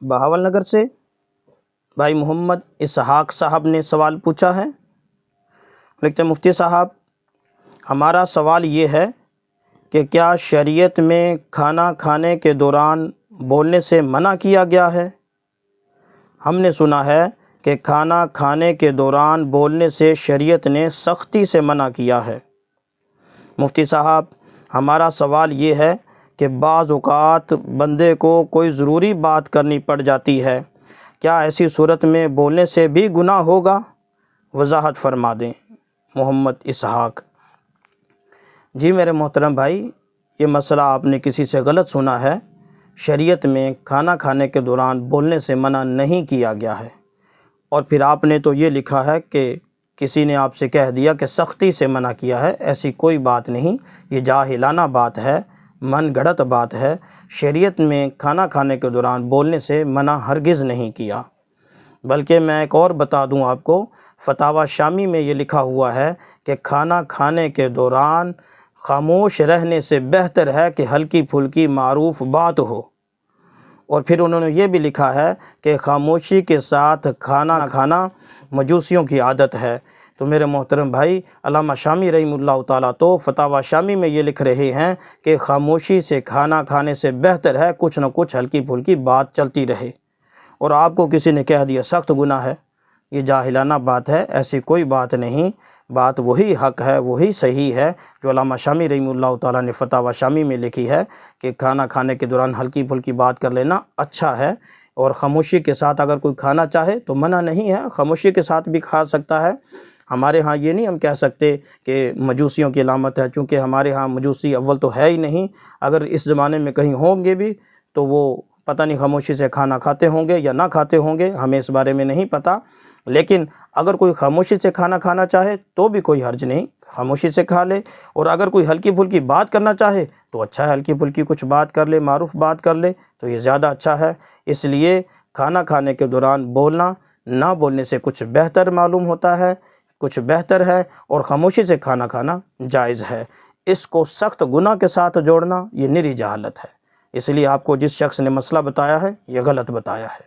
بہاول نگر سے بھائی محمد اسحاق صاحب نے سوال پوچھا ہے۔ لکھتے ہیں مفتی صاحب، ہمارا سوال یہ ہے کہ کیا شریعت میں کھانا کھانے کے دوران بولنے سے منع کیا گیا ہے؟ ہم نے سنا ہے کہ کھانا کھانے کے دوران بولنے سے شریعت نے سختی سے منع کیا ہے۔ مفتی صاحب، ہمارا سوال یہ ہے کہ بعض اوقات بندے کو کوئی ضروری بات کرنی پڑ جاتی ہے، کیا ایسی صورت میں بولنے سے بھی گناہ ہوگا؟ وضاحت فرما دیں۔ محمد اسحاق: جی میرے محترم بھائی، یہ مسئلہ آپ نے کسی سے غلط سنا ہے۔ شریعت میں کھانا کھانے کے دوران بولنے سے منع نہیں کیا گیا ہے، اور پھر آپ نے تو یہ لکھا ہے کہ کسی نے آپ سے کہہ دیا کہ سختی سے منع کیا ہے۔ ایسی کوئی بات نہیں، یہ جاہلانہ بات ہے، من گھڑت بات ہے۔ شریعت میں کھانا کھانے کے دوران بولنے سے منع ہرگز نہیں کیا، بلکہ میں ایک اور بتا دوں آپ کو، فتاوی شامی میں یہ لکھا ہوا ہے کہ کھانا کھانے کے دوران خاموش رہنے سے بہتر ہے کہ ہلکی پھلکی معروف بات ہو۔ اور پھر انہوں نے یہ بھی لکھا ہے کہ خاموشی کے ساتھ کھانا کھانا مجوسیوں کی عادت ہے۔ تو میرے محترم بھائی، علامہ شامی رحمہ اللہ تعالیٰ تو فتاوی شامی میں یہ لکھ رہے ہیں کہ خاموشی سے کھانا کھانے سے بہتر ہے کچھ نہ کچھ ہلکی پھلکی بات چلتی رہے، اور آپ کو کسی نے کہہ دیا سخت گناہ ہے، یہ جاہلانہ بات ہے۔ ایسی کوئی بات نہیں، بات وہی حق ہے، وہی صحیح ہے جو علامہ شامی رحمہ اللہ تعالیٰ نے فتاوی شامی میں لکھی ہے کہ کھانا کھانے کے دوران ہلکی پھلکی بات کر لینا اچھا ہے، اور خاموشی کے ساتھ اگر کوئی کھانا چاہے تو منع نہیں ہے، خاموشی کے ساتھ بھی کھا سکتا ہے۔ ہمارے ہاں یہ نہیں ہم کہہ سکتے کہ مجوسیوں کی علامت ہے، چونکہ ہمارے ہاں مجوسی اول تو ہے ہی نہیں، اگر اس زمانے میں کہیں ہوں گے بھی تو وہ پتہ نہیں خاموشی سے کھانا کھاتے ہوں گے یا نہ کھاتے ہوں گے، ہمیں اس بارے میں نہیں پتہ۔ لیکن اگر کوئی خاموشی سے کھانا کھانا چاہے تو بھی کوئی حرج نہیں، خاموشی سے کھا لے، اور اگر کوئی ہلکی پھلکی بات کرنا چاہے تو اچھا ہے، ہلکی پھلکی کچھ بات کر لے، معروف بات کر لے تو یہ زیادہ اچھا ہے۔ اس لیے کھانا کھانے کے دوران بولنا نہ بولنے سے کچھ بہتر معلوم ہوتا ہے، کچھ بہتر ہے، اور خاموشی سے کھانا کھانا جائز ہے۔ اس کو سخت گناہ کے ساتھ جوڑنا یہ نری جہالت ہے، اس لیے آپ کو جس شخص نے مسئلہ بتایا ہے یہ غلط بتایا ہے۔